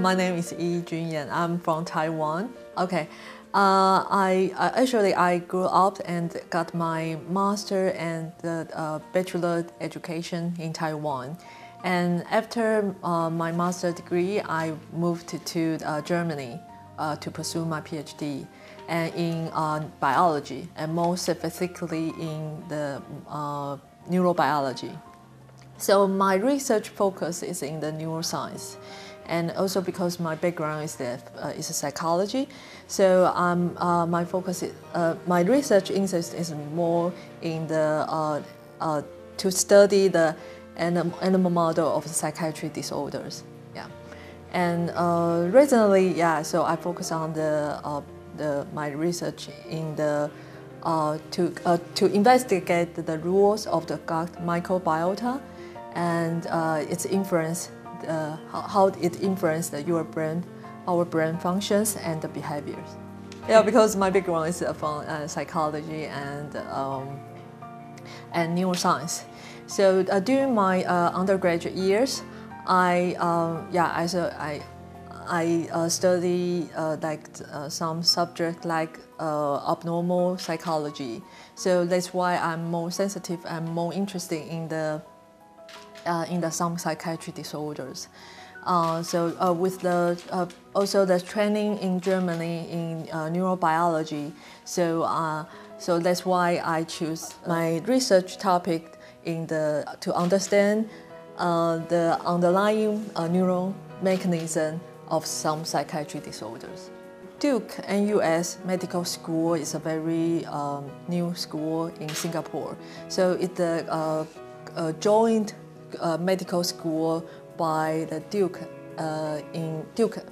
My name is Jun Yan. I'm from Taiwan. Okay, I grew up and got my master and bachelor education in Taiwan. And after my master degree, I moved to Germany to pursue my PhD and in biology, and more specifically in the neurobiology. So my research focus is in the neuroscience, and also because my background is psychology, so my focus is, my research interest is more in the to study the animal model of psychiatry disorders. Yeah, and recently, yeah, so I focus on my research in the to investigate the rules of the gut microbiota and its influence, how it influences our brain functions and the behaviors. Yeah, because my background is from psychology and neuroscience. So during my undergraduate years, I study some subject like abnormal psychology. So that's why I'm more sensitive and more interested in some psychiatric disorders. With the also the training in Germany in neurobiology, so that's why I choose my research topic to understand the underlying neural mechanism of some psychiatric disorders. DukeNUS Medical School is a very new school in Singapore. So it's a joint medical school by the Duke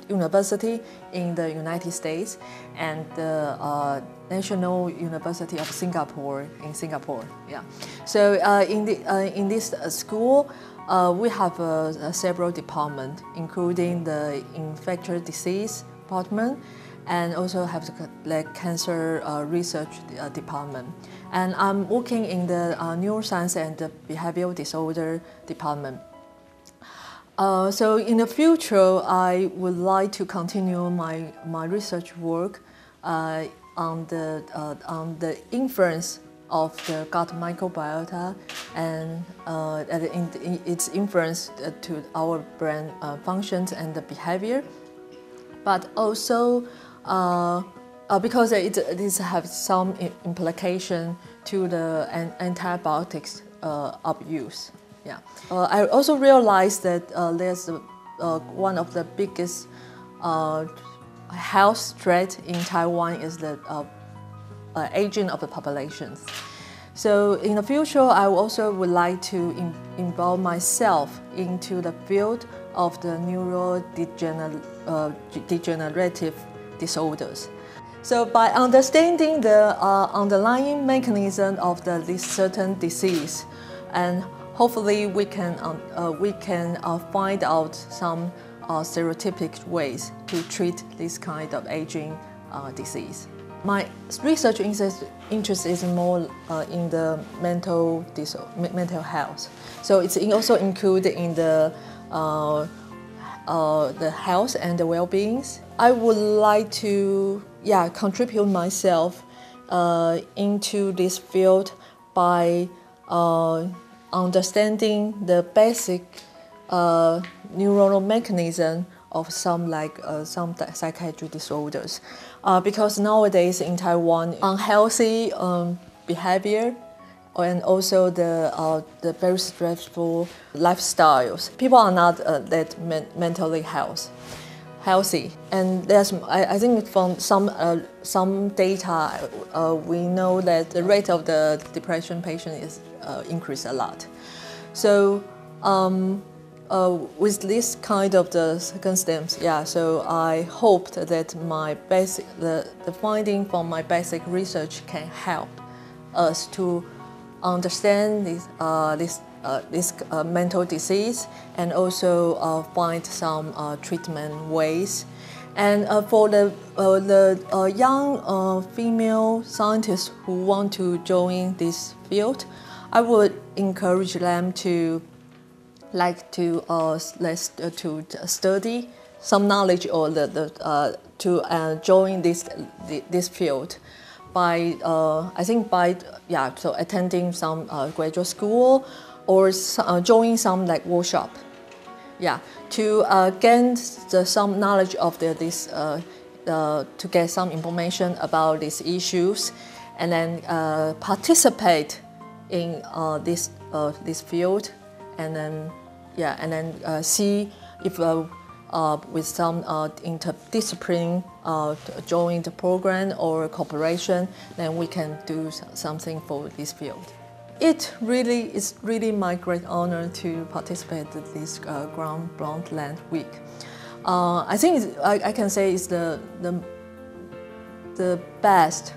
University in the United States and the National University of Singapore in Singapore. Yeah. So in this school, we have several departments, including the infectious disease department, and also have the cancer research department. And I'm working in the neuroscience and the behavioral disorder department. So in the future, I would like to continue my research work on the influence of the gut microbiota and its influence to our brain functions and the behavior, but also because it has some implication to the antibiotics abuse. Yeah. I also realized that there's one of the biggest health threat in Taiwan is the aging of the populations. So in the future, I also would like to involve myself into the field of the neurodegenerative disorders. So by understanding the underlying mechanism of this certain disease, and hopefully we can find out some stereotypic ways to treat this kind of aging disease. My research interest is more in the mental health. So it's also included in the health and the well-being. I would like to contribute myself into this field by understanding the basic neuronal mechanism of some psychiatric disorders, because nowadays in Taiwan, unhealthy behavior and also the very stressful lifestyles, people are not that mentally healthy. And there's, I think from some data, we know that the rate of the depression patient is increased a lot. So with this kind of the circumstance, so I hoped that the finding from my basic research can help us to understand this mental disease and also find some treatment ways. And for the young female scientists who want to join this field, I would encourage them to study some knowledge or to join this field by I think by so attending some graduate school or joining some like workshop, to gain some knowledge of to get some information about these issues, and then participate in this field, and then see if with some interdiscipline joint program or cooperation, then we can do something for this field. It's really my great honor to participate in this Brundtland Week. I think I can say it's the best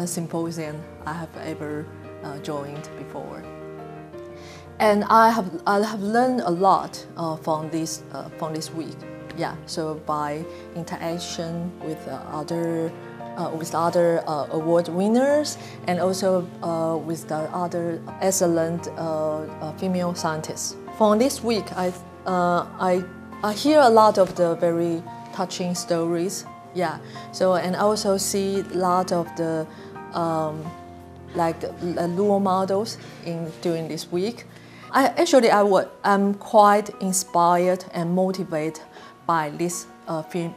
symposium I have ever joined before, and I have learned a lot from this week. So by interaction with other award winners, and also with the other excellent female scientists. From this week, I hear a lot of the very touching stories. So, and I also see a lot of the role models during this week. I'm quite inspired and motivated by these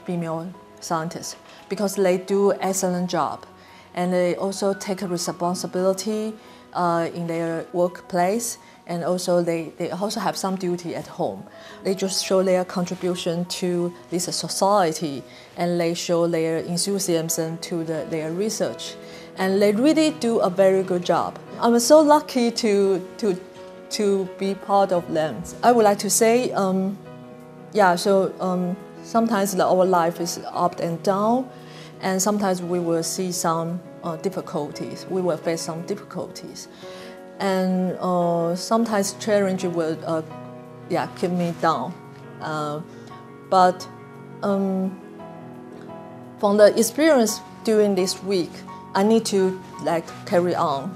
female scientists, because they do an excellent job, and they also take a responsibility in their workplace, and also they also have some duty at home. They just show their contribution to this society, and they show their enthusiasm to their research, and they really do a very good job. I'm so lucky to be part of them. I would like to say, sometimes our life is up and down, and sometimes we will see some difficulties. We will face some difficulties, and sometimes challenge will keep me down. But from the experience during this week, I need to carry on,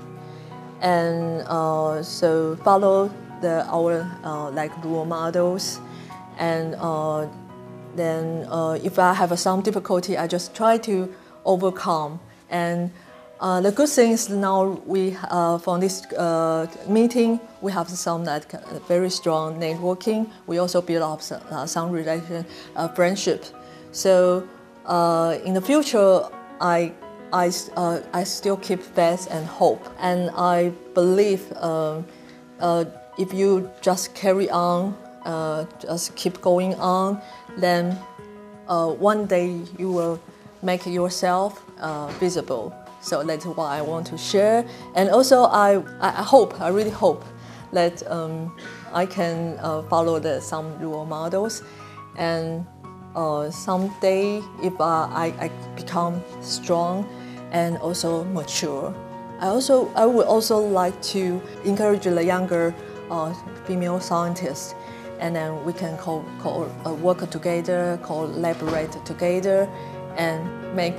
and so follow our role models, and then if I have some difficulty, I just try to overcome. And the good thing is now from this meeting, we have some very strong networking. We also build up some friendship. So in the future, I still keep faith and hope, and I believe if you just carry on, just keep going on, then one day you will make yourself visible. So that's what I want to share. And also I really hope that I can follow some role models, and someday if I become strong and also mature, I would also like to encourage the younger female scientists, and then we can work together, collaborate together, and make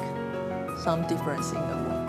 some difference in the world.